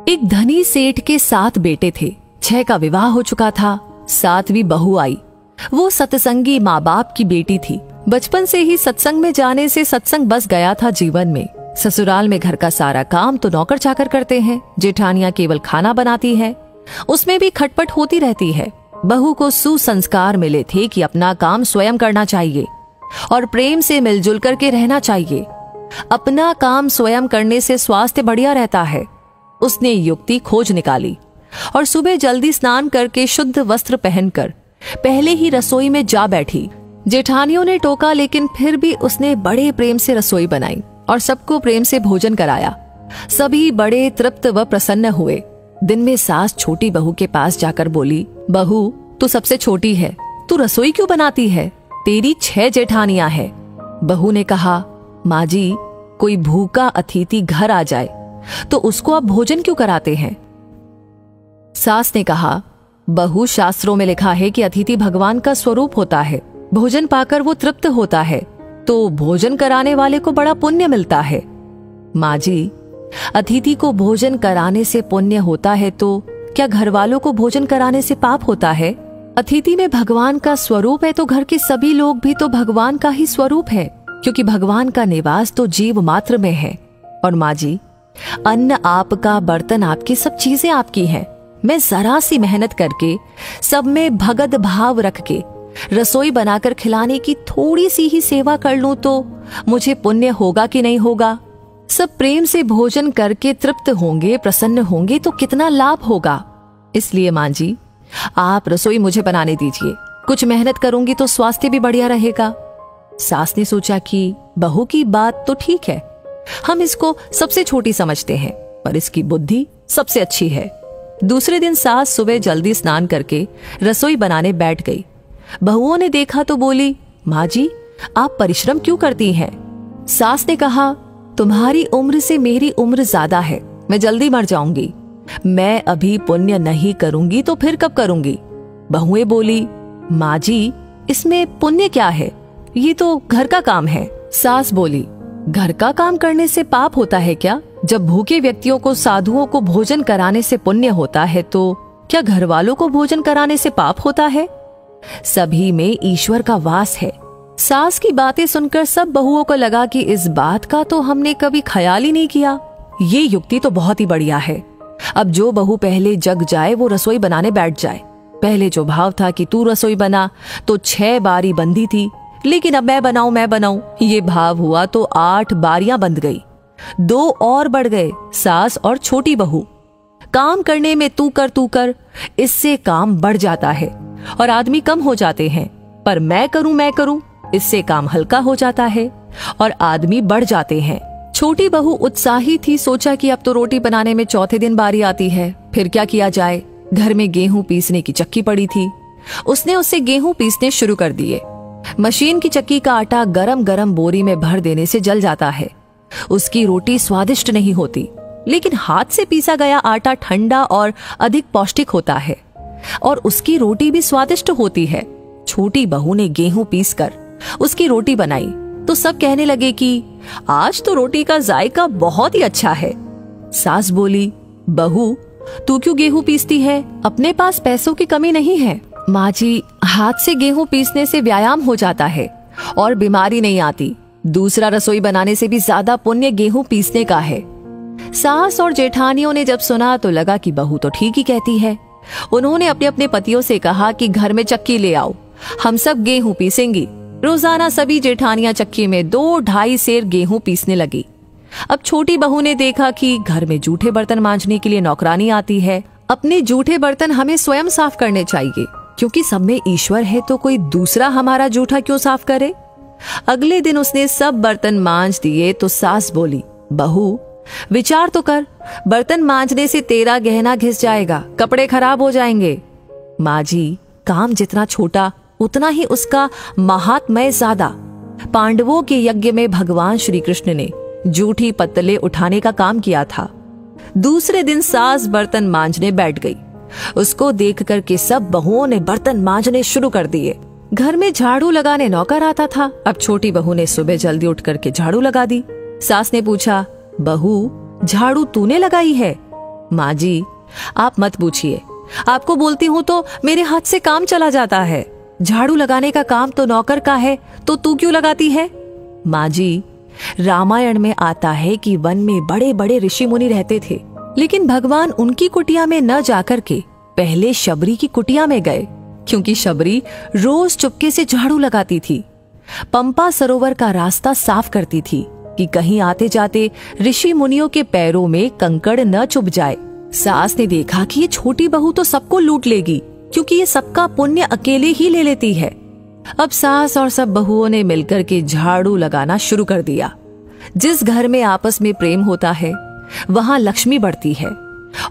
एक धनी सेठ के 7 बेटे थे। 6 का विवाह हो चुका था। 7वीं बहू आई। वो सत्संगी माँ बाप की बेटी थी। बचपन से ही सत्संग में जाने से सत्संग बस गया था जीवन में। ससुराल में घर का सारा काम तो नौकर चाकर करते हैं। जेठानियां केवल खाना बनाती है, उसमें भी खटपट होती रहती है। बहू को सुसंस्कार मिले थे कि अपना काम स्वयं करना चाहिए और प्रेम से मिलजुल करके रहना चाहिए। अपना काम स्वयं करने से स्वास्थ्य बढ़िया रहता है। उसने युक्ति खोज निकाली और सुबह जल्दी स्नान करके शुद्ध वस्त्र पहनकर पहले ही रसोई में जा बैठी। जेठानियों ने टोका, लेकिन फिर भी उसने बड़े प्रेम से रसोई बनाई और सबको प्रेम से भोजन कराया। सभी बड़े तृप्त व प्रसन्न हुए। दिन में सास छोटी बहू के पास जाकर बोली, बहू तू सबसे छोटी है, तू रसोई क्यों बनाती है? तेरी 6 जेठानियां हैं। बहू ने कहा, माँ जी, कोई भूखा अतिथि घर आ जाए तो उसको आप भोजन क्यों कराते हैं? सास ने कहा, बहू, शास्त्रों में लिखा है कि अतिथि भगवान का स्वरूप होता है। भोजन पाकर वो तृप्त होता है तो भोजन कराने वाले को बड़ा पुण्य मिलता है। माँ जी, अतिथि को भोजन कराने से पुण्य होता है तो क्या घर वालों को भोजन कराने से पाप होता है? अतिथि में भगवान का स्वरूप है तो घर के सभी लोग भी तो भगवान का ही स्वरूप है, क्योंकि भगवान का निवास तो जीव मात्र में है। और माँ जी, अन्न आपका, बर्तन आपके, सब चीजें आपकी हैं। मैं जरा सी मेहनत करके सब में भगत भाव रख के रसोई बनाकर खिलाने की थोड़ी सी ही सेवा कर लूं तो मुझे पुण्य होगा कि नहीं होगा? सब प्रेम से भोजन करके तृप्त होंगे, प्रसन्न होंगे तो कितना लाभ होगा। इसलिए माँ जी, आप रसोई मुझे बनाने दीजिए। कुछ मेहनत करूंगी तो स्वास्थ्य भी बढ़िया रहेगा। सास ने सोचा कि बहू की बात तो ठीक है, हम इसको सबसे छोटी समझते हैं, पर इसकी बुद्धि सबसे अच्छी है। दूसरे दिन सास सुबह जल्दी स्नान करके रसोई बनाने बैठ गई। बहुओं ने देखा तो बोली, माँ जी, आप परिश्रम क्यों करती हैं? सास ने कहा, तुम्हारी उम्र से मेरी उम्र ज्यादा है, मैं जल्दी मर जाऊंगी। मैं अभी पुण्य नहीं करूंगी तो फिर कब करूंगी? बहुएं बोली, माँ जी, इसमें पुण्य क्या है? ये तो घर का काम है। सास बोली, घर का काम करने से पाप होता है क्या? जब भूखे व्यक्तियों को, साधुओं को भोजन कराने से पुण्य होता है तो क्या घर वालों को भोजन कराने से पाप होता है? सभी में ईश्वर का वास है। सास की बातें सुनकर सब बहुओं को लगा कि इस बात का तो हमने कभी ख्याल ही नहीं किया। ये युक्ति तो बहुत ही बढ़िया है। अब जो बहू पहले जग जाए वो रसोई बनाने बैठ जाए। पहले जो भाव था कि तू रसोई बना तो 6 बारी बंधी थी, लेकिन अब मैं बनाऊं, ये भाव हुआ तो 8 बारियां बंध गई। 2 और बढ़ गए, सास और छोटी बहू। काम करने में तू कर, इससे काम बढ़ जाता है और आदमी कम हो जाते हैं। पर मैं करूं, इससे काम हल्का हो जाता है और आदमी बढ़ जाते हैं। छोटी बहू उत्साही थी। सोचा कि अब तो रोटी बनाने में चौथे दिन बारी आती है, फिर क्या किया जाए। घर में गेहूं पीसने की चक्की पड़ी थी। उसने उससे गेहूं पीसने शुरू कर दिए। मशीन की चक्की का आटा गरम गरम बोरी में भर देने से जल जाता है। उसकी रोटी स्वादिष्ट नहीं होती, लेकिन हाथ से पीसा गया आटा ठंडा और अधिक पौष्टिक होता है और उसकी रोटी भी स्वादिष्ट होती है। छोटी बहू ने गेहूं पीसकर उसकी रोटी बनाई तो सब कहने लगे कि आज तो रोटी का जायका बहुत ही अच्छा है। सास बोली, बहू, तू क्यों गेहूं पीसती है? अपने पास पैसों की कमी नहीं है। माँ जी, हाथ से गेहूं पीसने से व्यायाम हो जाता है और बीमारी नहीं आती। दूसरा रसोई बनाने से भी ज्यादा पुण्य गेहूं पीसने का है। सास और जेठानियों ने जब सुना तो लगा कि बहू तो ठीक ही कहती है। उन्होंने अपने अपने पतियों से कहा कि घर में चक्की ले आओ, हम सब गेहूं पीसेंगी। रोजाना सभी जेठानियां चक्की में 2-2.5 सेर गेहूं पीसने लगी। अब छोटी बहू ने देखा कि घर में जूठे बर्तन मांजने के लिए नौकरानी आती है। अपने जूठे बर्तन हमें स्वयं साफ करने चाहिए, क्योंकि सब में ईश्वर है तो कोई दूसरा हमारा जूठा क्यों साफ करे। अगले दिन उसने सब बर्तन मांज दिए तो सास बोली, बहू, विचार तो कर, बर्तन मांजने से तेरा गहना घिस जाएगा, कपड़े खराब हो जाएंगे। माँ जी, काम जितना छोटा उतना ही उसका महात्म्य ज्यादा। पांडवों के यज्ञ में भगवान श्री कृष्ण ने जूठी पत्तले उठाने का काम किया था। दूसरे दिन सास बर्तन मांजने बैठ गई। उसको देखकर के सब बहुओं ने बर्तन मांजने शुरू कर दिए। घर में झाड़ू लगाने नौकर आता था। अब छोटी बहू ने सुबह जल्दी उठ करके झाड़ू लगा दी। सास ने पूछा, बहू, झाड़ू तूने लगाई है? माँ जी, आप मत पूछिए, आपको बोलती हूँ तो मेरे हाथ से काम चला जाता है। झाड़ू लगाने का काम तो नौकर का है, तो तू क्यों लगाती है? माँ जी, रामायण में आता है कि वन में बड़े बड़े ऋषि मुनि रहते थे, लेकिन भगवान उनकी कुटिया में न जाकर के पहले शबरी की कुटिया में गए, क्योंकि शबरी रोज चुपके से झाड़ू लगाती थी, पंपा सरोवर का रास्ता साफ करती थी कि कहीं आते जाते ऋषि मुनियों के पैरों में कंकड़ न चुभ जाए। सास ने देखा कि ये छोटी बहू तो सबको लूट लेगी, क्योंकि ये सबका पुण्य अकेले ही ले लेती है। अब सास और सब बहुओं ने मिलकर के झाड़ू लगाना शुरू कर दिया। जिस घर में आपस में प्रेम होता है वहां लक्ष्मी बढ़ती है,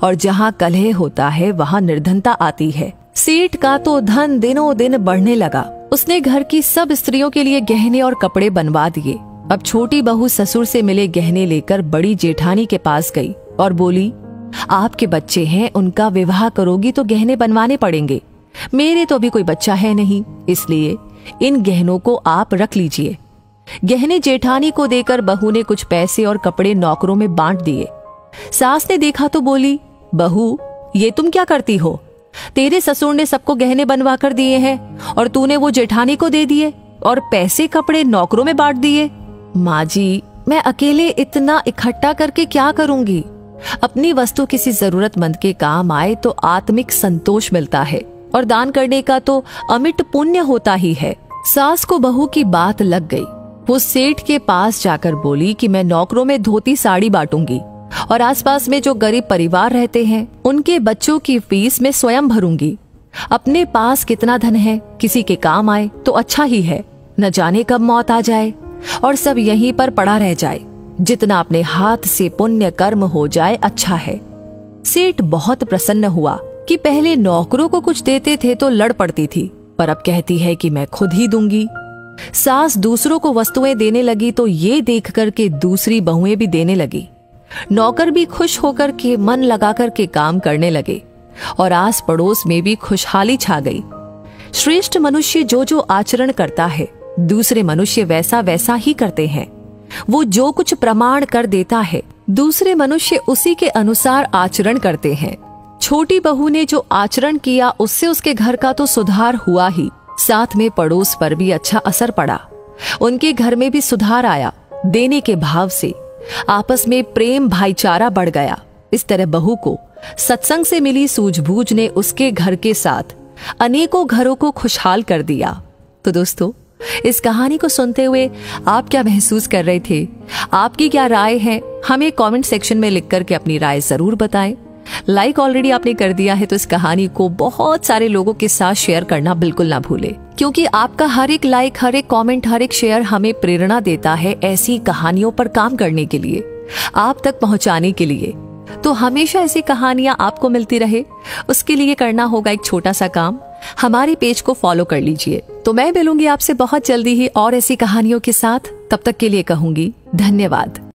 और जहां कलह होता है वहां निर्धनता आती है। सेठ का तो धन दिनों दिन बढ़ने लगा। उसने घर की सब स्त्रियों के लिए गहने और कपड़े बनवा दिए। अब छोटी बहू ससुर से मिले गहने लेकर बड़ी जेठानी के पास गई और बोली, आपके बच्चे हैं, उनका विवाह करोगी तो गहने बनवाने पड़ेंगे। मेरे तो अभी कोई बच्चा है नहीं, इसलिए इन गहनों को आप रख लीजिए। गहने जेठानी को देकर बहू ने कुछ पैसे और कपड़े नौकरों में बांट दिए। सास ने देखा तो बोली, बहू, ये तुम क्या करती हो? तेरे ससुर ने सबको गहने बनवा कर दिए हैं और तूने वो जेठानी को दे दिए और पैसे कपड़े नौकरों में बांट दिए। माँ जी, मैं अकेले इतना इकट्ठा करके क्या करूंगी? अपनी वस्तु किसी जरूरतमंद के काम आए तो आत्मिक संतोष मिलता है, और दान करने का तो अमिट पुण्य होता ही है। सास को बहू की बात लग गई। वो सेठ के पास जाकर बोली कि मैं नौकरों में धोती साड़ी बांटूंगी और आसपास में जो गरीब परिवार रहते हैं उनके बच्चों की फीस मैं स्वयं भरूंगी। अपने पास कितना धन है, किसी के काम आए तो अच्छा ही है, न जाने कब मौत आ जाए और सब यहीं पर पड़ा रह जाए। जितना अपने हाथ से पुण्य कर्म हो जाए अच्छा है। सेठ बहुत प्रसन्न हुआ कि पहले नौकरों को कुछ देते थे तो लड़ पड़ती थी, पर अब कहती है कि मैं खुद ही दूंगी। सास दूसरों को वस्तुएं देने लगी तो ये देख कर के दूसरी बहुएं भी देने लगी। नौकर भी खुश होकर के मन लगा कर के काम करने लगे और आस पड़ोस में भी खुशहाली छा गई। श्रेष्ठ मनुष्य जो जो आचरण करता है दूसरे मनुष्य वैसा वैसा ही करते हैं। वो जो कुछ प्रमाण कर देता है दूसरे मनुष्य उसी के अनुसार आचरण करते हैं। छोटी बहू ने जो आचरण किया उससे उसके घर का तो सुधार हुआ ही, साथ में पड़ोस पर भी अच्छा असर पड़ा। उनके घर में भी सुधार आया। देने के भाव से आपस में प्रेम भाईचारा बढ़ गया। इस तरह बहू को सत्संग से मिली सूझबूझ ने उसके घर के साथ अनेकों घरों को खुशहाल कर दिया। तो दोस्तों, इस कहानी को सुनते हुए आप क्या महसूस कर रहे थे? आपकी क्या राय है? हमें कमेंट सेक्शन में लिख करके अपनी राय जरूर बताएं। लाइक ऑलरेडी आपने कर दिया है तो इस कहानी को बहुत सारे लोगों के साथ शेयर करना बिल्कुल ना भूले, क्योंकि आपका हर एक लाइक, हर एक कमेंट, हर एक शेयर हमें प्रेरणा देता है ऐसी कहानियों पर काम करने के लिए, आप तक पहुंचाने के लिए। तो हमेशा ऐसी कहानियां आपको मिलती रहे, उसके लिए करना होगा एक छोटा सा काम, हमारे पेज को फॉलो कर लीजिए। तो मैं मिलूंगी आपसे बहुत जल्दी ही और ऐसी कहानियों के साथ। तब तक के लिए कहूंगी धन्यवाद।